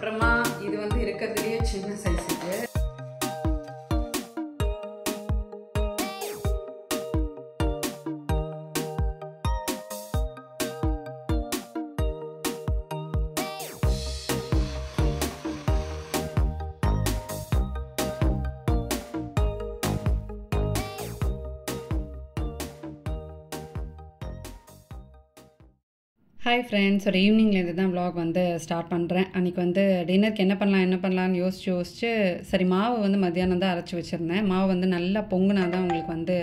அப்புறமா இது வந்து இருக்கிறதுலேயே சின்ன சைஸ் இது. ஹாய் ஃப்ரெண்ட்ஸ், ஒரு ஈவினிங்லேருந்து தான் vlog வந்து ஸ்டார்ட் பண்ணுறேன். அன்றைக்கி வந்து டின்னருக்கு என்ன பண்ணலான்னு யோசிச்சு சரி மாவு வந்து மத்தியானம் தான் அரைச்சி வச்சுருந்தேன். மாவு வந்து நல்லா பொங்குனா தான் உங்களுக்கு வந்து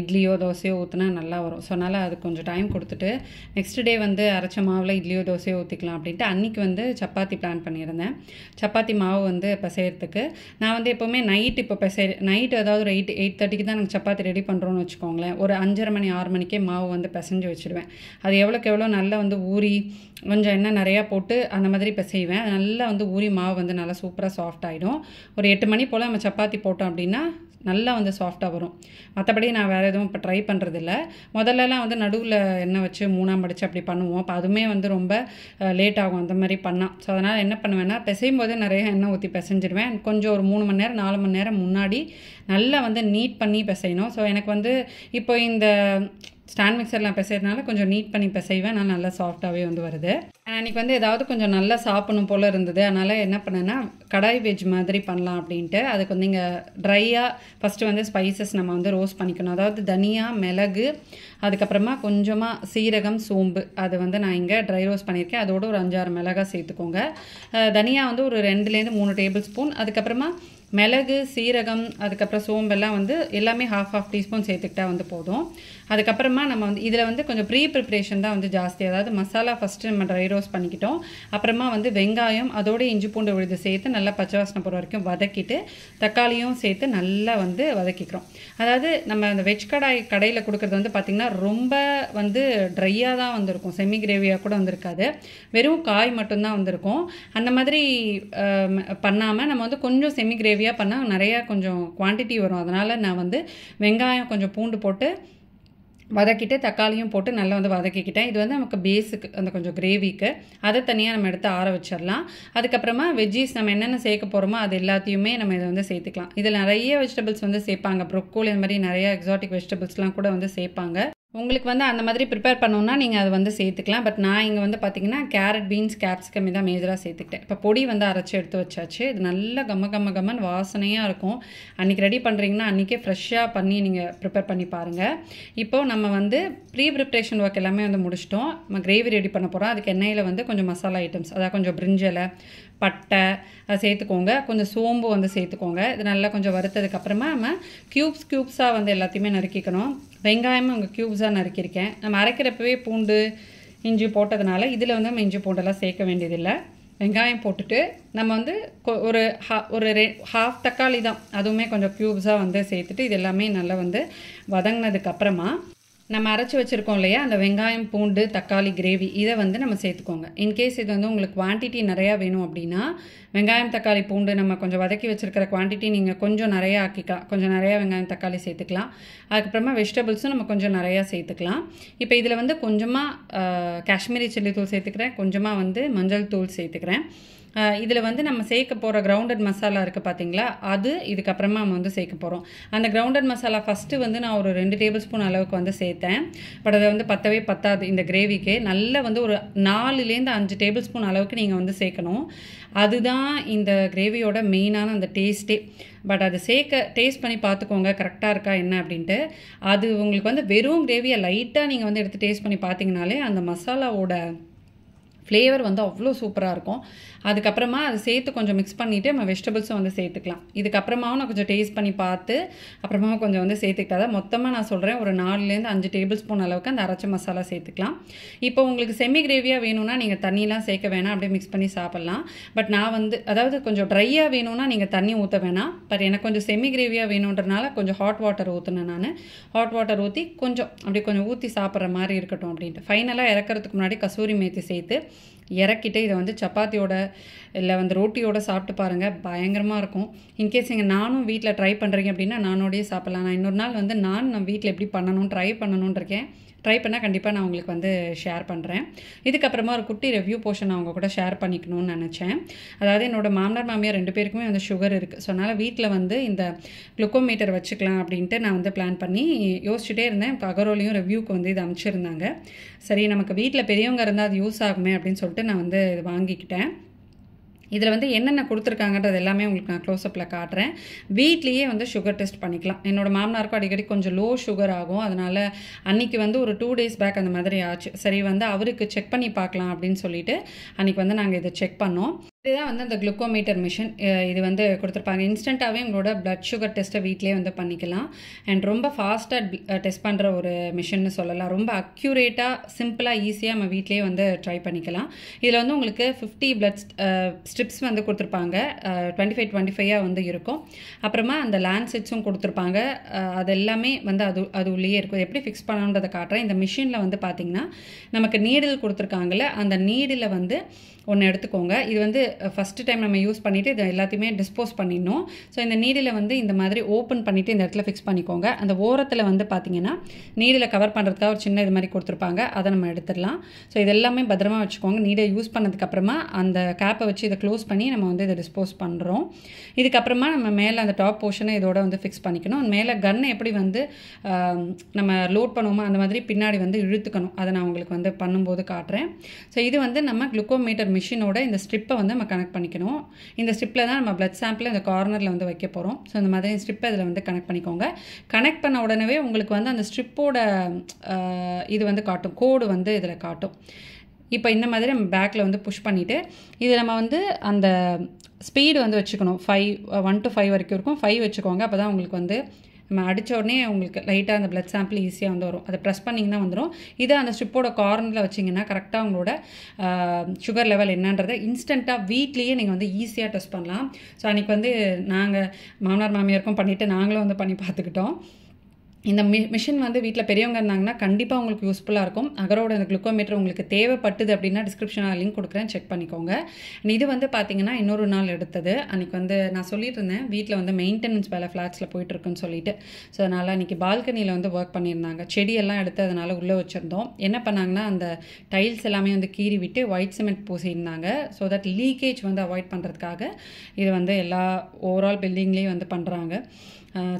இட்லியோ தோசையோ ஊற்றினா நல்லா வரும். ஸோ அதனால் அது கொஞ்சம் டைம் கொடுத்துட்டு நெக்ஸ்ட் டே வந்து அரைச்ச மாவில் இட்லியோ தோசையோ ஊற்றிக்கலாம் அப்படின்ட்டு அன்றைக்கி வந்து சப்பாத்தி பிளான் பண்ணியிருந்தேன். சப்பாத்தி மாவு வந்து பிசையறதுக்கு நான் வந்து எப்போவுமே நைட்டு அதாவது ஒரு 8:30க்கு தான் நாங்கள் சப்பாத்தி ரெடி பண்ணுறோன்னு வச்சுக்கோங்களேன். ஒரு 5:30 மணி 6 மணிக்கே மாவு வந்து பிசைஞ்சு வச்சுடுவேன். அது எவ்வளோக்கு எவ்வளோ நல்லா வந்து ஊறி கொஞ்சம் எண்ணெய் நிறையா போட்டு அந்த மாதிரி இப்போ செய்வேன். நல்லா வந்து ஊறி மாவு வந்து நல்லா சூப்பராக சாஃப்ட் ஆகிடும். ஒரு 8 மணி போல் நம்ம சப்பாத்தி போட்டோம் அப்படின்னா நல்லா வந்து சாஃப்டாக வரும். மற்றபடி நான் வேறு எதுவும் இப்போ ட்ரை பண்ணுறதில்ல. முதல்லலாம் வந்து நடுவில் எண்ணெய் வச்சு 3ஆக மடித்து அப்படி பண்ணுவோம். அப்போ அதுவுமே வந்து ரொம்ப லேட் ஆகும் அந்த மாதிரி பண்ணால். ஸோ அதனால் என்ன பண்ணுவேன்னா பிசையும் போதே நிறைய எண்ணெய் ஊற்றி பிசைஞ்சிடுவேன். கொஞ்சம் ஒரு 3 மணி நேரம் 4 மணி நேரம் முன்னாடி நல்லா வந்து நீட் பண்ணி பிசையணும். ஸோ எனக்கு வந்து இப்போ இந்த ஸ்டாண்ட் மிக்சர்லாம் பிசைறதுனால கொஞ்சம் நீட் பண்ணி பிசைவேன். நான் நல்லா சாஃப்டாகவே வந்து வருது. அன்றைக்கி வந்து ஏதாவது கொஞ்சம் நல்லா சாப்பிடணும் போல் இருந்தது. அதனால் என்ன பண்ணேன்னா கடாய் வெஜ் மாதிரி பண்ணலாம் அப்படின்ட்டு அதுக்கு வந்து இங்கே ட்ரையாக ஃபஸ்ட்டு வந்து ஸ்பைசஸ் நம்ம வந்து ரோஸ்ட் பண்ணிக்கணும். அதாவது தனியா, மிளகு, அதுக்கப்புறமா கொஞ்சமாக சீரகம், சோம்பு அது வந்து நான் இங்கே ட்ரை ரோஸ்ட் பண்ணியிருக்கேன். அதோடு ஒரு 5-6 மிளகாய் சேர்த்துக்கோங்க. தனியா வந்து ஒரு 2 3 டேபிள் ஸ்பூன், அதுக்கப்புறமா மிளகு, சீரகம், அதுக்கப்புறம் சோம்பெல்லாம் வந்து எல்லாமே ½ டீஸ்பூன் சேர்த்துக்கிட்டா வந்து போதும். அதுக்கப்புறமா நம்ம வந்து இதில் வந்து கொஞ்சம் ப்ரிப்ரேஷன் தான் வந்து ஜாஸ்தி. அதாவது மசாலா ஃபஸ்ட்டு நம்ம ட்ரை ரோஸ்ட் பண்ணிக்கிட்டோம். அப்புறமா வந்து வெங்காயம் அதோட இஞ்சி பூண்டு விழுது சேர்த்து நல்லா பச்சை வாசனை போகிற வரைக்கும் வதக்கிட்டு தக்காளியும் சேர்த்து நல்லா வந்து வதக்கிக்கிறோம். அதாவது நம்ம அந்த வெஜ் கடையில் கொடுக்குறது வந்து பார்த்திங்கன்னா ரொம்ப வந்து ட்ரையாக தான் வந்திருக்கும். செமி கிரேவியாக கூட வந்திருக்காது. வெறும் காய் மட்டும்தான் வந்திருக்கும். அந்த மாதிரி பண்ணாமல் நம்ம வந்து கொஞ்சம் செமி கிரேவியாக பண்ணால் நிறையா கொஞ்சம் குவான்டிட்டி வரும். அதனால் நான் வந்து வெங்காயம் கொஞ்சம் பூண்டு போட்டு வதக்கிட்டு தக்காளியும் போட்டு நல்லா வந்து வதக்கிக்கிட்டேன். இது வந்து நமக்கு பேஸுக்கு அந்த கொஞ்சம் கிரேவிக்கு அதை தனியாக நம்ம எடுத்து ஆற வச்சிடலாம். அதுக்கப்புறமா வெஜ்ஜீஸ் நம்ம என்னென்ன சேர்க்க போகிறோமோ அது எல்லாத்தையுமே நம்ம இதை வந்து சேர்த்துக்கலாம். இதில் நிறைய வெஜிடபிள்ஸ் வந்து சேர்ப்பாங்க. ப்ரொக்கோலி அந்த மாதிரி நிறைய எக்ஸாட்டிக் வெஜிடபிள்ஸ்லாம் கூட வந்து சேர்ப்பாங்க. உங்களுக்கு வந்து அந்த மாதிரி ப்ரிப்பேர் பண்ணணுன்னா நீங்கள் அதை வந்து சேர்த்துக்கலாம். பட் நான் இங்கே வந்து பார்த்திங்கன்னா கேரட், பீன்ஸ், கேப்சிகம் இதான் மேஜராக சேர்த்துக்கிட்டேன். இப்போ பொடி வந்து அரைச்சி எடுத்து வச்சாச்சு. இது நல்லா கம்மன்னு வாசனையாக இருக்கும். அன்றைக்கி ரெடி பண்ணுறீங்கன்னா அன்றைக்கே ஃப்ரெஷ்ஷாக பண்ணி நீங்கள் ப்ரிப்பேர் பண்ணி பாருங்கள். இப்போது நம்ம வந்து ப்ரிப்ரேஷன் ஒர்க் எல்லாமே வந்து முடிச்சிட்டோம். நம்ம கிரேவி ரெடி பண்ண போகிறோம். அதுக்கு எண்ணெயில் வந்து கொஞ்சம் மசாலா ஐட்டம்ஸ், அதாவது கொஞ்சம் பிரிஞ்சலை, பட்டை அதை சேர்த்துக்கோங்க. கொஞ்சம் சோம்பு வந்து சேர்த்துக்கோங்க. இது நல்லா கொஞ்சம் வறுத்ததுக்கப்புறமா நம்ம க்யூப்ஸாக வந்து எல்லாத்தையுமே நறுக்கிக்கணும். வெங்காயமும் அங்கே க்யூப்ஸாக நறுக்கியிருக்கேன். நம்ம அரைக்கிறப்பவே பூண்டு இஞ்சி போட்டதுனால இதில் வந்து நம்ம இஞ்சி பூண்டெல்லாம் சேர்க்க வேண்டியதில்லை. வெங்காயம் போட்டுட்டு நம்ம வந்து ஒரு ½ தக்காளி தான், அதுவுமே கொஞ்சம் க்யூப்ஸாக வந்து சேர்த்துட்டு இது எல்லாமே நல்லா வந்து வதங்கினதுக்கப்புறமா நம்ம அரைச்சி வச்சுருக்கோம் இல்லையா அந்த வெங்காயம், பூண்டு, தக்காளி கிரேவி இதை வந்து நம்ம சேர்த்துக்கோங்க. இன்கேஸ் இது வந்து உங்களுக்கு குவான்டிட்டி நிறையா வேணும் அப்படின்னா வெங்காயம், தக்காளி, பூண்டு நம்ம கொஞ்சம் வதக்கி வச்சுருக்கிற குவான்டிட்டி நீங்கள் கொஞ்சம் நிறையா ஆக்கிக்கலாம். கொஞ்சம் நிறையா வெங்காயம், தக்காளி சேர்த்துக்கலாம். அதுக்கப்புறமா வெஜிடபிள்ஸும் நம்ம கொஞ்சம் நிறையா சேர்த்துக்கலாம். இப்போ இதில் வந்து கொஞ்சமாக காஷ்மீரி சில்லி தூள் சேர்த்துக்கிறேன், கொஞ்சமாக வந்து மஞ்சள் தூள் சேர்த்துக்கிறேன். இதில் வந்து நம்ம சேர்க்க போகிற கிரவுண்டட் மசாலா இருக்குது பார்த்தீங்களா, அது இதுக்கப்புறமா நம்ம வந்து சேர்க்க போகிறோம். அந்த கிரவுண்டட் மசாலா ஃபஸ்ட்டு வந்து நான் ஒரு 2 டேபிள் ஸ்பூன் அளவுக்கு வந்து சேர்த்தேன். பட் அதை வந்து பத்தாது இந்த கிரேவிக்கு. நல்லா வந்து ஒரு 4லேருந்து 5 டேபிள் ஸ்பூன் அளவுக்கு நீங்கள் வந்து சேர்க்கணும். அதுதான் இந்த கிரேவியோட மெயினான அந்த டேஸ்ட்டே. பட் அது டேஸ்ட் பண்ணி பார்த்துக்கோங்க கரெக்டாக இருக்கா என்ன அப்படின்ட்டு. அது உங்களுக்கு வந்து வெறும் கிரேவியை லைட்டாக நீங்கள் வந்து எடுத்து டேஸ்ட் பண்ணி பார்த்தீங்கனாலே அந்த மசாலாவோட ஃப்ளேவர் வந்து அவ்வளோ சூப்பராக இருக்கும். அதுக்கப்புறமா அதை சேர்த்து கொஞ்சம் மிக்ஸ் பண்ணிவிட்டு நம்ம வெஜிடபிள்ஸும் வந்து சேர்த்துக்கலாம். இதுக்கப்புறமாவும் நான் கொஞ்சம் டேஸ்ட் பண்ணி பார்த்து அப்புறமா கொஞ்சம் வந்து சேர்த்துக்கிட்டா மொத்தமாக நான் சொல்கிறேன் ஒரு 4லேருந்து 5 டேபிள் ஸ்பூன் அளவுக்கு அந்த அரைச்ச மசாலா சேர்த்துக்கலாம். இப்போ உங்களுக்கு செமி கிரேவியாக வேணும்னா நீங்கள் தண்ணிலாம் சேர்க்க வேணாம், அப்படியே மிக்ஸ் பண்ணி சாப்பிட்லாம். பட் நான் வந்து அதாவது கொஞ்சம் ட்ரையாக வேணும்னா நீங்கள் தண்ணி ஊற்ற வேணாம். பட் எனக்கு கொஞ்சம் செமி கிரேவியாக வேணுன்றனால கொஞ்சம் ஹாட் வாட்டர் ஊற்றினேன். நான் ஹாட் வாட்டர் ஊற்றி கொஞ்சம் ஊற்றி சாப்பிட்ற மாதிரி இருக்கட்டும் அப்படின்ட்டு. ஃபைனலாக இறக்கிறதுக்கு முன்னாடி கசூரி மேத்தி சேர்த்து இறக்கிட்டு இதை வந்து சப்பாத்தியோட இல்லை வந்து ரோட்டியோட சாப்பிட்டு பாருங்கள், பயங்கரமாக இருக்கும். இன்கேஸ் நீங்கள் நானும் வீட்டில் ட்ரை பண்ணுறீங்க அப்படின்னா நானோடையே சாப்பிட்லாம். நான் இன்னொரு நாள் வந்து நான் வீட்டில் எப்படி ட்ரை பண்ணணும்னு இருக்கேன். ட்ரை பண்ணால் கண்டிப்பாக நான் உங்களுக்கு வந்து ஷேர் பண்ணுறேன். இதுக்கப்புறமா ஒரு குட்டி ரிவ்யூ போர்ஷன் அவங்க கூட ஷேர் பண்ணிக்கணும்னு நினச்சேன். அதாவது என்னோடய மாமனார் மாமியார் 2 பேருக்குமே வந்து சுகர் இருக்குது. ஸோ அதனால் வீட்டில் வந்து இந்த குளுக்கோமீட்டர் வச்சுக்கலாம் அப்படின்ட்டு நான் வந்து பிளான் பண்ணி யோசிச்சுட்டே இருந்தேன். அகரோலையும் ரிவ்யூக்கு வந்து இது அனுப்பிச்சிருந்தாங்க. சரி நமக்கு வீட்டில் பெரியவங்க இருந்தால் அது யூஸ் ஆகுமே அப்படின்னு சொல்லிட்டு நான் வந்து இது வாங்கிக்கிட்டேன். இதில் வந்து என்னென்ன கொடுத்துருக்காங்கன்றது எல்லாமே உங்களுக்கு நான் க்ளோஸ்அப்பில் காட்டுறேன். வீட்லேயே வந்து சுகர் டெஸ்ட் பண்ணிக்கலாம். என்னோடய மாமனாருக்கும் அடிக்கடி கொஞ்சம் லோ சுகர் ஆகும். அதனால் அன்றைக்கி வந்து ஒரு 2 days பேக் அந்த மாதிரி ஆச்சு. சரி வந்து அவருக்கு செக் பண்ணி பார்க்கலாம் அப்படின்னு சொல்லிட்டு அன்றைக்கி வந்து நாங்கள் இதை செக் பண்ணோம். இதுதான் வந்து அந்த குளுக்கோமீட்டர் மிஷின். இது வந்து கொடுத்துருப்பாங்க. இன்ஸ்டண்ட்டாகவே உங்களோட பிளட் சுகர் டெஸ்ட்டை வீட்டிலே வந்து பண்ணிக்கலாம். அண்ட் ரொம்ப ஃபாஸ்ட்டாக டெஸ்ட் பண்ணுற ஒரு மிஷின்னு சொல்லலாம். ரொம்ப அக்யூரேட்டாக சிம்பிளாக ஈஸியாக நம்ம வீட்லேயே வந்து ட்ரை பண்ணிக்கலாம். இதில் வந்து உங்களுக்கு 50 பிளட் ஸ்ட்ரிப்ஸ் வந்து கொடுத்துருப்பாங்க. 25 வந்து இருக்கும். அப்புறமா அந்த லான்செட்ஸும் கொடுத்துருப்பாங்க. அது எல்லாமே வந்து அது உள்ளேயே இருக்கும். எப்படி ஃபிக்ஸ் பண்ணணுன்றதை காட்டுறேன். இந்த மிஷினில் வந்து பார்த்திங்கன்னா நமக்கு நீடில் கொடுத்துருக்காங்கல்ல, அந்த நீடில் வந்து ஒன்று எடுத்துக்கோங்க. இது வந்து ஃபஸ்ட்டு டைம் நம்ம யூஸ் பண்ணிவிட்டு இதை எல்லாத்தையுமே டிஸ்போஸ் பண்ணிடணும். ஸோ இந்த நீடில் வந்து இந்த மாதிரி ஓப்பன் பண்ணிவிட்டு இந்த இடத்துல ஃபிக்ஸ் பண்ணிக்கோங்க. அந்த ஓரத்தில் வந்து பார்த்திங்கன்னா நீடில் கவர் பண்ணுறதுக்காக ஒரு சின்ன இது மாதிரி கொடுத்துருப்பாங்க. அதை நம்ம எடுத்துடலாம். ஸோ இது எல்லாமே பத்திரமா வச்சுக்கோங்க. நீடை யூஸ் பண்ணதுக்கப்புறமா அந்த கேப்பை வச்சு இதை க்ளோஸ் பண்ணி நம்ம வந்து இதை டிஸ்போஸ் பண்ணுறோம். இதுக்கப்புறமா நம்ம மேலே அந்த டாப் போர்ஷனை இதோட வந்து ஃபிக்ஸ் பண்ணிக்கணும். மேலே கன்னை எப்படி வந்து நம்ம லோட் பண்ணுவோமோ அந்த மாதிரி பின்னாடி வந்து இழுத்துக்கணும். அதை நான் உங்களுக்கு வந்து பண்ணும்போது காட்டுறேன். ஸோ இது வந்து நம்ம குளுக்கோமீட்டர் மிஷினோட இந்த ஸ்ட்ரிப்பை வந்து நம்ம கனெக்ட் பண்ணிக்கணும். இந்த ஸ்ட்ரிப்பில் தான் நம்ம பிளட் சாம்பிள் இந்த கார்னரில் வந்து வைக்க போகிறோம். ஸோ இந்த மாதிரி ஸ்ட்ரிப்பை இதில் வந்து கனெக்ட் பண்ணிக்கோங்க. கனெக்ட் பண்ண உடனே உங்களுக்கு வந்து அந்த ஸ்ட்ரிப்போட இது வந்து காட்டும், கோடு வந்து இதில் காட்டும். இப்போ இந்த மாதிரி நம்ம பேக்கில் வந்து புஷ் பண்ணிவிட்டு இது நம்ம வந்து அந்த ஸ்பீடு வந்து வச்சுக்கணும். 1 to 5 வரைக்கும் இருக்கும். 5 வச்சுக்கோங்க. அப்போ தான் உங்களுக்கு வந்து நம்ம அடித்த உடனே உங்களுக்கு லைட்டாக அந்த பிளட் சாம்பிள் ஈஸியாக வந்து வரும். அதை ப்ரெஸ் பண்ணிங்கன்னா வந்துடும். இதை அந்த ஸ்ட்ரிப்போட கார்னரில் வச்சிங்கன்னா கரெக்டாக உங்களோட சுகர் லெவல் என்னன்றதை இன்ஸ்டண்ட்டாக வீட்லேயே நீங்கள் வந்து ஈஸியாக டெஸ்ட் பண்ணலாம். ஸோ அன்றைக்கி வந்து நாங்கள் மாமனார் மாமியாருக்கும் பண்ணிவிட்டு நாங்களும் வந்து பண்ணி பார்த்துக்கிட்டோம். இந்த மிஷின் வந்து வீட்டில் பெரியவங்க இருந்தாங்கன்னா கண்டிப்பாக உங்களுக்கு யூஸ்ஃபுல்லாக இருக்கும். அகரோட இந்த குளுக்கோமீட்டர் உங்களுக்கு தேவைப்பட்டது அப்படின்னா டிஸ்கிரிப்ஷனில் லிங்க் கொடுக்குறேன், செக் பண்ணிக்கோங்க. இது வந்து பார்த்திங்கன்னா இன்னொரு நாள் எடுத்தது. அன்றைக்கி வந்து நான் சொல்லிட்டு இருந்தேன் வீட்டில் வந்து மெயின்டெனன்ஸ் வேலை ஃப்ளாட்ஸில் போயிட்டுருக்குன்னு சொல்லிட்டு. ஸோ அதனால் அன்றைக்கி பால்கனியில் வந்து ஒர்க் பண்ணியிருந்தாங்க. செடியெல்லாம் எடுத்து அதனால் உள்ளே வச்சுருந்தோம். என்ன பண்ணாங்கன்னா அந்த டைல்ஸ் எல்லாமே வந்து கீறி விட்டு ஒயிட் சிமெண்ட் பூசியிருந்தாங்க. ஸோ தட் லீக்கேஜ் வந்து அவாய்ட் பண்ணுறதுக்காக இது வந்து எல்லா ஓவரால் பில்டிங்லேயும் வந்து பண்ணுறாங்க.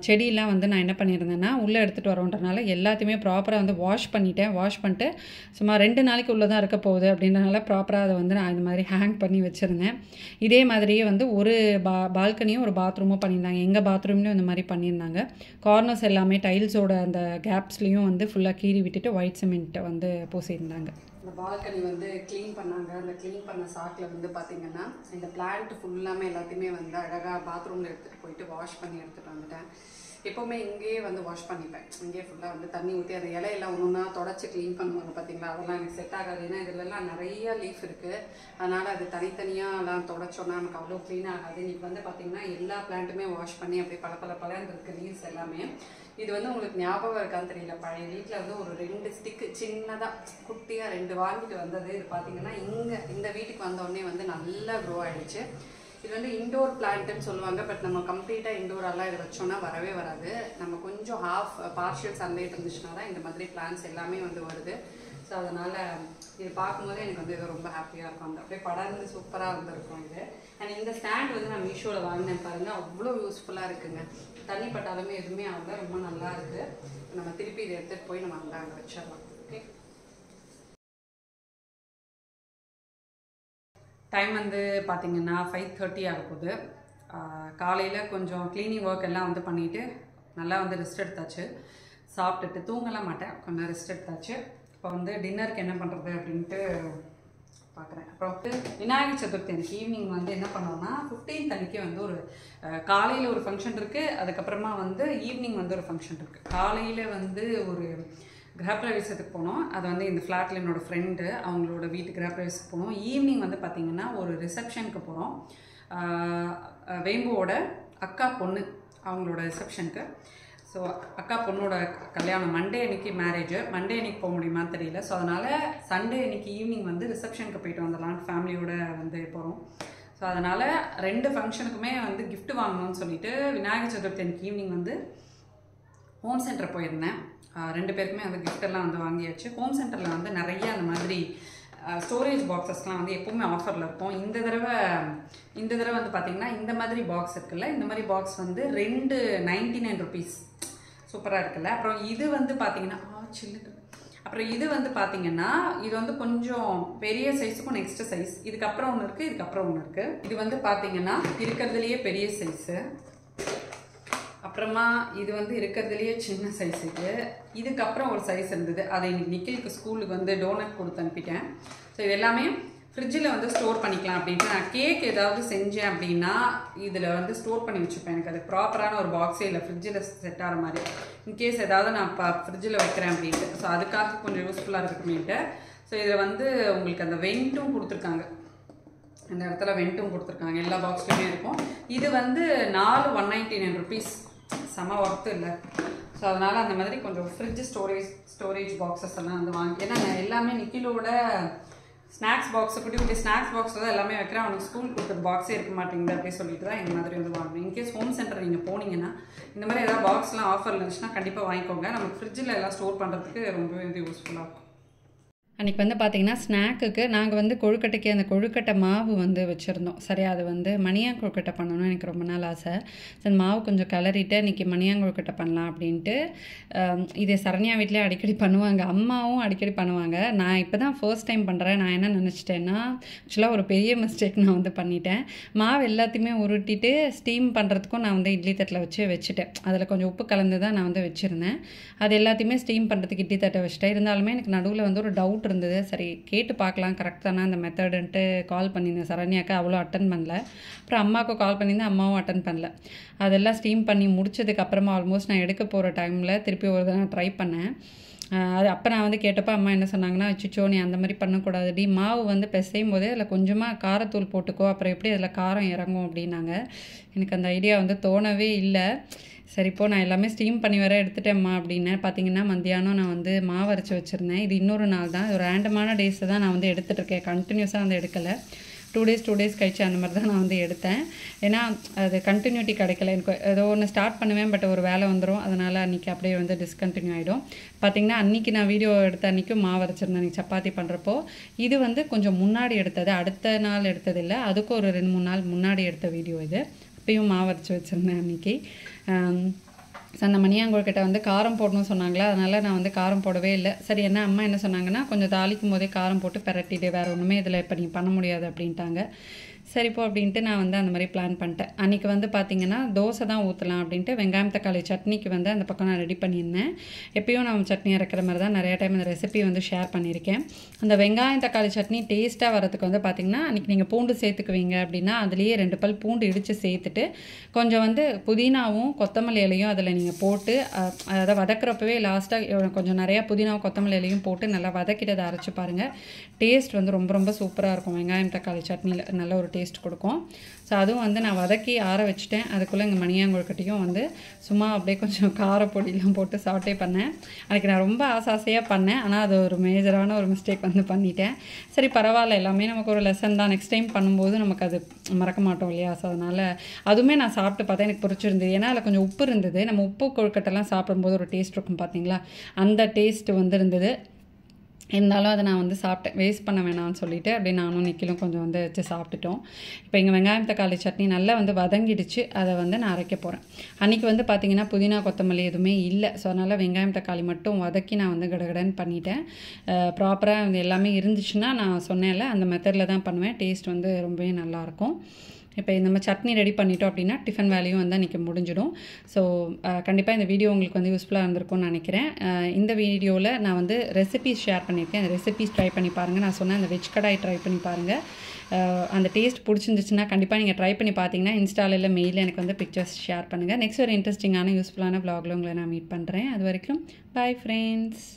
செடியெல்லாம் வந்து நான் என்ன பண்ணியிருந்தேன்னா உள்ளே எடுத்துகிட்டு வரோன்றனால எல்லாத்தையுமே ப்ராப்பராக வந்து வாஷ் பண்ணிட்டு சும்மா 2 நாளைக்கு உள்ளே தான் இருக்க போகுது அப்படின்றனால ப்ராப்பராக அதை வந்து நான் இந்த மாதிரி ஹேங் பண்ணி வச்சுருந்தேன். இதே மாதிரியே வந்து ஒரு பால்கனியும் ஒரு பாத்ரூமும் பண்ணியிருந்தாங்க. எங்கள் பாத்ரூம்லேயும் இந்த மாதிரி பண்ணியிருந்தாங்க. கார்னர்ஸ் எல்லாமே டைல்ஸோட அந்த கேப்ஸ்லேயும் வந்து ஃபுல்லாக கீறி விட்டுட்டு ஒயிட் சிமெண்ட்டை வந்து பூசியிருந்தாங்க. இந்த பால்கனி வந்து க்ளீன் பண்ணாங்க. அந்த க்ளீன் பண்ண சாக்கில் வந்து பார்த்திங்கன்னா இந்த பிளான்ட் ஃபுல்லாமே எல்லாத்தையுமே வந்து அழகாக பாத்ரூமில் எடுத்துகிட்டு போயிட்டு வாஷ் பண்ணி எடுத்துகிட்டு வந்துட்டேன். எப்போவுமே இங்கேயே வந்து வாஷ் பண்ணிப்பேன். இங்கேயே ஃபுல்லாக வந்து தண்ணி ஊற்றி அந்த இலையெல்லாம் ஒன்றா தொடச்சி க்ளீன் பண்ணுவாங்க பார்த்தீங்களா, அதெல்லாம் எனக்கு செட் ஆகாது. ஏன்னா இதிலெல்லாம் நிறைய லீஃப் இருக்குது. அதனால் அது தனித்தனியாகலாம் தொடச்சோன்னா நமக்கு அவ்வளோ க்ளீன் ஆகாது. இன்றைக்கி வந்து பார்த்திங்கன்னா எல்லா பிளான்ட்டுமே வாஷ் பண்ணி அப்படியே பல இருக்குது லீவ்ஸ் எல்லாமே. இது வந்து உங்களுக்கு ஞாபகம் இருக்கான்னு தெரியல, பழைய வீட்டில் வந்து ஒரு 2 ஸ்டிக்கு சின்னதாக குட்டியாக 2 வாங்கிட்டு வந்தது. இது பார்த்திங்கன்னா இந்த வீட்டுக்கு வந்தோடனே வந்து நல்லா க்ரோ ஆகிடுச்சு. இது வந்து இண்டோர் பிளான்ட்டுன்னு சொல்லுவாங்க. பட் நம்ம கம்ப்ளீட்டாக இண்டோரெல்லாம் இது வச்சோன்னா வரவே வராது. நம்ம கொஞ்சம் பார்ஷியல் சன்லைட் இருந்துச்சுன்னா தான் இந்த மாதிரி பிளான்ட்ஸ் எல்லாமே வந்து வருது. ஸோ அதனால் இது பார்க்கும்போது எனக்கு வந்து இது ரொம்ப ஹாப்பியாக இருக்கும். அந்த அப்படியே படர்ந்து சூப்பராக வந்துருக்கும் இது. அண்ட் இந்த ஸ்டாண்ட் வந்து நான் மீஷோவில் வாங்கினேன் பாருங்கள், அவ்வளோ யூஸ்ஃபுல்லாக இருக்குங்க. தண்ணி பட்டாலுமே எதுவுமே ஆகல, ரொம்ப நல்லா இருக்குது. நம்ம திருப்பி இதை எடுத்துகிட்டு போய் நம்ம அங்கே வச்சிடலாம். ஓகே, டைம் வந்து பார்த்திங்கன்னா 5:30 ஆக போகுது. காலையில் கொஞ்சம் க்ளீனிங் ஒர்க் எல்லாம் வந்து பண்ணிவிட்டு நல்லா வந்து ரெஸ்ட் எடுத்தாச்சு. சாப்பிட்டுட்டு தூங்கலாம் மாட்டேன், கொஞ்சம் ரெஸ்ட் எடுத்தாச்சு. இப்போ வந்து டின்னருக்கு என்ன பண்ணுறது அப்படின்ட்டு பார்க்குறேன். அப்புறம் வந்து விநாயகர் சதுர்த்தி அன்றைக்கி ஈவினிங் வந்து என்ன பண்ணோம்னா 15th அன்றைக்கி வந்து ஒரு காலையில் ஒரு ஃபங்க்ஷன் இருக்குது. அதுக்கப்புறமா வந்து ஈவினிங் வந்து ஒரு ஃபங்க்ஷன் இருக்குது. காலையில் வந்து ஒரு கிரகப்பிரவேசத்துக்கு போனோம். அது வந்து இந்த ஃப்ளாட்டில் என்னோடய ஃப்ரெண்டு அவங்களோட வீட்டு கிரகப்பிரவேசத்துக்கு போனோம். ஈவினிங் வந்து பார்த்திங்கன்னா ஒரு ரிசப்ஷனுக்கு போகிறோம். வேம்புவோட அக்கா பொண்ணு அவங்களோட ரிசப்ஷனுக்கு. ஸோ அக்கா பொண்ணோட கல்யாணம் மண்டே அன்றைக்கி மேரேஜு. மண்டே அன்றைக்கி போக முடியுமான்னு தெரியல. ஸோ அதனால் சண்டே அன்றைக்கி ஈவினிங் வந்து ரிசப்ஷனுக்கு போயிட்டு வந்துடலாம், ஃபேமிலியோடு வந்து போகிறோம். ஸோ அதனால் 2 ஃபங்க்ஷனுக்குமே வந்து கிஃப்ட் வாங்கணும்னு சொல்லிட்டு விநாயகர் சதுர்த்தி அன்றைக்கி ஈவினிங் வந்து ஹோம் சென்டர் போயிருந்தேன். 2 பேருக்குமே வந்து கிஃப்டெல்லாம் வந்து வாங்கியாச்சு. ஹோம் சென்டரில் வந்து நிறைய அந்த மாதிரி ஸ்டோரேஜ் பாக்ஸஸ்லாம் வந்து எப்போவுமே ஆஃபரில் இருக்கும். இந்த தடவை வந்து பார்த்திங்கன்னா இந்த மாதிரி பாக்ஸ் இருக்குல்ல, இந்த மாதிரி பாக்ஸ் வந்து 299 rupees. சூப்பராக இருக்குல்ல. அப்புறம் இது வந்து பார்த்திங்கன்னா அப்புறம் இது வந்து பார்த்திங்கன்னா இது வந்து கொஞ்சம் பெரிய சைஸுக்கும் நெக்ஸ்ட் சைஸ், இதுக்கப்புறம் ஒன்று இருக்குது, இதுக்கப்புறம் ஒன்று இருக்குது. இது வந்து பார்த்திங்கன்னா இருக்கிறதுலையே பெரிய சைஸு. அப்புறமா இது வந்து இருக்கிறதுலையே சின்ன சைஸ். இதுக்கப்புறம் ஒரு சைஸ் இருந்தது, அதை இன்னைக்கு நிக்கிலுக்கு ஸ்கூலுக்கு வந்து டோனட் கொடுத்து அனுப்பிட்டேன். ஸோ இது எல்லாமே ஃப்ரிட்ஜில் வந்து ஸ்டோர் பண்ணிக்கலாம் அப்படின்ட்டு. நான் கேக் ஏதாவது செஞ்சேன் அப்படின்னா இதில் வந்து ஸ்டோர் பண்ணி வச்சுப்பேன். எனக்கு அது ப்ராப்பரான ஒரு பாக்ஸே இல்லை ஃப்ரிட்ஜில் செட் ஆகிற மாதிரி. இன்கேஸ் ஏதாவது நான் ஃப்ரிட்ஜில் வைக்கிறேன் அப்படின்ட்டு. ஸோ அதுக்காக கொஞ்சம் யூஸ்ஃபுல்லாக இருக்குமேட்டு. ஸோ இதில் வந்து உங்களுக்கு அந்த வெண்ட்டும் கொடுத்துருக்காங்க, இந்த இடத்துல வெண்ட்டும் கொடுத்துருக்காங்க, எல்லா பாக்ஸ்லையுமே இருக்கும். இது வந்து 4 199 rupees. செம ஒர்த்து இல்லை. ஸோ அதனால் அந்த மாதிரி கொஞ்சம் ஃப்ரிட்ஜ் ஸ்டோரேஜ் பாக்ஸஸ் எல்லாம் வந்து வாங்கி, ஏன்னா எல்லாமே நிக்கிலோட ஸ்நாக்ஸ் பாக்ஸை குட்டி குட்டி ஸ்நாக்ஸ் பாக்ஸில் தான் எல்லாமே வைக்கிறேன். அவனுக்கு ஸ்கூல் கொடுக்குற பாக்ஸே இருக்க மாட்டேங்குது அப்படின்னு சொல்லிட்டு தான் இந்த மாதிரி வந்து வாங்கணும். இன்கேஸ் ஹோம் சென்டர் நீங்கள் போனீங்கன்னா இந்த மாதிரி ஏதாவது பாக்ஸ்லாம் ஆஃபரில் இருந்துச்சுன்னா கண்டிப்பாக வாங்கிக்கோங்க. நமக்கு ஃப்ரிட்ஜில் எல்லாம் ஸ்டோர் பண்ணுறதுக்கு ரொம்பவே வந்து யூஸ்ஃபுல்லாக இருக்கும். அன்றைக்கி வந்து பார்த்திங்கன்னா ஸ்நாக்குக்கு நாங்கள் வந்து கொழுக்கட்டைக்கு அந்த கொழுக்கட்டை மாவு வந்து வச்சுருந்தோம். சரி, அது வந்து மணியாங் கொழுக்கட்டை பண்ணணும்னு எனக்கு ரொம்ப நாள் ஆசை. சரி, மாவு கொஞ்சம் கிளறிட்டு இன்றைக்கி மணியாங் கொழுக்கட்டை பண்ணலாம் அப்படின்ட்டு. இதே சரண்யா வீட்டிலே அடிக்கடி பண்ணுவாங்க, அம்மாவும் அடிக்கடி பண்ணுவாங்க. நான் இப்போ தான் ஃபர்ஸ்ட் டைம் பண்ணுறேன். நான் என்ன நினச்சிட்டேன்னா ஆக்சுவலாக ஒரு பெரிய மிஸ்டேக் நான் வந்து பண்ணிட்டேன். மாவு எல்லாத்தையுமே உருட்டிட்டு ஸ்டீம் பண்ணுறதுக்கும் நான் வந்து இட்லி தட்டில் வச்சுட்டேன். அதில் கொஞ்சம் உப்பு கலந்து தான் நான் வந்து வச்சுருந்தேன். அது எல்லாத்தையுமே ஸ்டீம் பண்ணுறதுக்கு இட்லி தட்டை வச்சுட்டேன். இருந்தாலுமே எனக்கு நடுவில் வந்து ஒரு டவுட் இருந்தது. சரி, கேட்டு பார்க்கலாம் கரெக்ட் தானே அந்த மெத்தடுன்ட்டு கால் பண்ணியிருந்தேன் சரண்யாக்கு. அவ்வளோ அட்டன் பண்ணல. அப்புறம் அம்மாவுக்கு கால் பண்ணியிருந்தேன், அம்மாவும் அட்டன் பண்ணல. அதெல்லாம் ஸ்டீம் பண்ணி முடிச்சதுக்கு அப்புறமா ஆல்மோஸ்ட் நான் எடுக்க போகிற டைமில் திருப்பி ஒரு தடவை ட்ரை பண்ணேன். அது அப்போ நான் வந்து கேட்டப்போ அம்மா என்ன சொன்னாங்கன்னா, அச்சோ நீ அந்த மாதிரி பண்ணக்கூடாதுடி, மாவு வந்து பிசையும் போதே அதில் கொஞ்சமாக காரத்தூள் போட்டுக்கோ, அப்புறம் எப்படி அதில் காரம் இறங்கும் அப்படின்னாங்க. எனக்கு அந்த ஐடியா வந்து தோணவே இல்லை. சரி, இப்போ நான் எல்லாமே ஸ்டீம் பண்ணி வர எடுத்துட்டேம்மா அப்படின்னு. பார்த்தீங்கன்னா மத்தியானம் நான் வந்து மாவு அரைச்சி வச்சுருந்தேன். இது இன்னொரு நாள் தான், ஒரு ரேண்டமான டேஸை தான் நான் வந்து எடுத்துகிட்ருக்கேன். கண்டினியூஸாக வந்து எடுக்கலை. 2 days கழிச்சு அந்த மாதிரி தான் நான் வந்து எடுத்தேன். ஏன்னா அது கண்டினியூட்டி கிடைக்கல. எனக்கு ஏதோ ஒன்று ஸ்டார்ட் பண்ணுவேன், பட் ஒரு வேலை வந்துடும். அதனால் அன்றைக்கி அப்படியே வந்து டிஸ்கண்டினியூ ஆகிடும். பார்த்திங்கன்னா அன்றைக்கி நான் வீடியோ எடுத்த அன்றைக்கும் மாவு அரைச்சிருந்தேன் அன்றைக்கி சப்பாத்தி பண்ணுறப்போ. இது வந்து கொஞ்சம் முன்னாடி எடுத்தது, அடுத்த நாள் எடுத்ததில்லை, அதுக்கும் ஒரு 2-3 நாள் முன்னாடி எடுத்த வீடியோ இது. அப்பயும் மாவு அரைச்சி வச்சுருந்தேன் அன்றைக்கி. அந்த மணியாங்கொழுக்கட்டை வந்து காரம் போடணும்னு சொன்னாங்களா, அதனால் நான் வந்து காரம் போடவே இல்லை. சரி, என்ன அம்மா என்ன சொன்னாங்கன்னா, கொஞ்சம் தாளிக்கும் போதே காரம் போட்டு பிரட்டிட்டு வேறு ஒன்றுமே இதில் இப்போ நீங்கள் பண்ண முடியாது அப்படின்ட்டாங்க. சரிப்போ அப்படின்ட்டு நான் வந்து அந்த மாதிரி பிளான் பண்ணிட்டேன். அன்றைக்கி வந்து பார்த்திங்கன்னா தோசை தான் ஊற்றலாம் அப்படின்ட்டு வெங்காயம் தக்காளி சட்னிக்கு வந்து அந்த பக்கம் நான் ரெடி பண்ணியிருந்தேன். எப்பயும் நம்ம சட்னி அரைக்கிற மாதிரி தான் நிறையா டைம் இந்த ரெசிபி வந்து ஷேர் பண்ணியிருக்கேன். அந்த வெங்காயம் தக்காளி சட்னி டேஸ்ட்டாக வரதுக்கு வந்து பார்த்திங்கன்னா அன்றைக்கி நீங்கள் பூண்டு சேர்த்துக்குவீங்க அப்படின்னா அதுலேயே 2 பல் பூண்டு இடித்து சேர்த்துட்டு கொஞ்சம் வந்து புதினாவும் கொத்தமல்லி இலையும் அதில் நீங்கள் போட்டு அதை வதக்கிறப்பவே லாஸ்ட்டாக கொஞ்சம் நிறையா புதினாவும் கொத்தமல்லி இலையும் போட்டு நல்லா வதக்கிட்டு அதை அரைச்சி பாருங்கள். டேஸ்ட் வந்து ரொம்ப ரொம்ப சூப்பராக இருக்கும். வெங்காயம் தக்காளி சட்னியில் நல்ல ஒரு டேஸ்ட் கொடுக்கும். ஸோ அதுவும் வந்து நான் வதக்கி ஆற வச்சுட்டேன். அதுக்குள்ளே இங்கே மணியாங்கொழுக்கட்டையும் வந்து சும்மா அப்படியே கொஞ்சம் காரப்பொடியெலாம் போட்டு சாட்டே பண்ணேன். அதுக்கு நான் ரொம்ப ஆசையாக பண்ணேன், ஆனால் அது ஒரு மேஜரான ஒரு மிஸ்டேக் வந்து பண்ணிட்டேன். சரி பரவாயில்ல, எல்லாமே நமக்கு ஒரு லெசன் தான். நெக்ஸ்ட் டைம் பண்ணும்போது நமக்கு அது மறக்க மாட்டோம் இல்லையா. ஸோ அதனால் அதுவுமே நான் சாப்பிட்டு பார்த்தேன், எனக்கு பிடிச்சிருந்தது. ஏன்னா அதில் கொஞ்சம் உப்பு இருந்தது. நம்ம உப்பு கொழுக்கட்டெல்லாம் சாப்பிடும்போது ஒரு டேஸ்ட் இருக்கும் பார்த்தீங்களா, அந்த டேஸ்ட்டு வந்து இருந்தது. இருந்தாலும் அதை நான் வந்து சாப்பிட்டேன், வேஸ்ட் பண்ண வேணாம்னு சொல்லிவிட்டு அப்படியே நானும் நிக்கிலும் கொஞ்சம் வந்து வச்சு சாப்பிட்டுட்டோம். இப்போ இங்கே வெங்காயம் தக்காளி சட்னி நல்லா வந்து வதங்கிடுச்சு. அதை வந்து நான் அரைக்க போகிறேன். அன்றைக்கி வந்து பார்த்திங்கன்னா புதினா கொத்தமல்லி எதுவுமே இல்லை. ஸோ அதனால் வெங்காயம் தக்காளி மட்டும் வதக்கி நான் வந்து கடகடன்னு பண்ணிட்டேன். ப்ராப்பராக வந்து எல்லாமே இருந்துச்சுன்னா நான் சொன்னேன்ல அந்த மெத்தடில் தான் பண்ணுவேன். டேஸ்ட் வந்து ரொம்பவே நல்லாயிருக்கும். இப்போ நம்ம சட்னி ரெடி பண்ணிட்டோம் அப்படின்னா டிஃபன் வேலையும் வந்து அன்றைக்கி முடிஞ்சிடும். ஸோ கண்டிப்பாக இந்த வீடியோ உங்களுக்கு வந்து யூஸ்ஃபுல்லாக இருந்திருக்கும்னு நினைக்கிறேன். இந்த வீடியோவில் நான் வந்து ரெசிபிஸ் ஷேர் பண்ணியிருக்கேன். அந்த ரெசிபிஸ் ட்ரை பண்ணி பாருங்கள். நான் சொன்னேன் அந்த வெஜ் கடாய் ட்ரை பண்ணி பாருங்கள். அந்த டேஸ்ட் பிடிச்சிருந்துச்சுன்னா கண்டிப்பாக நீங்கள் ட்ரை பண்ணி பார்த்தீங்கன்னா இன்ஸ்டாவில் இல்லை மெயிலில் எனக்கு வந்து பிக்சர்ஸ் ஷேர் பண்ணுங்கள். நெக்ஸ்ட் ஒரு இன்ட்ரெஸ்டிங்கான யூஸ்ஃபுல்லான vlogல உங்களை நான் மீட் பண்ணுறேன். அது வரைக்கும் பாய் ஃப்ரெண்ட்ஸ்.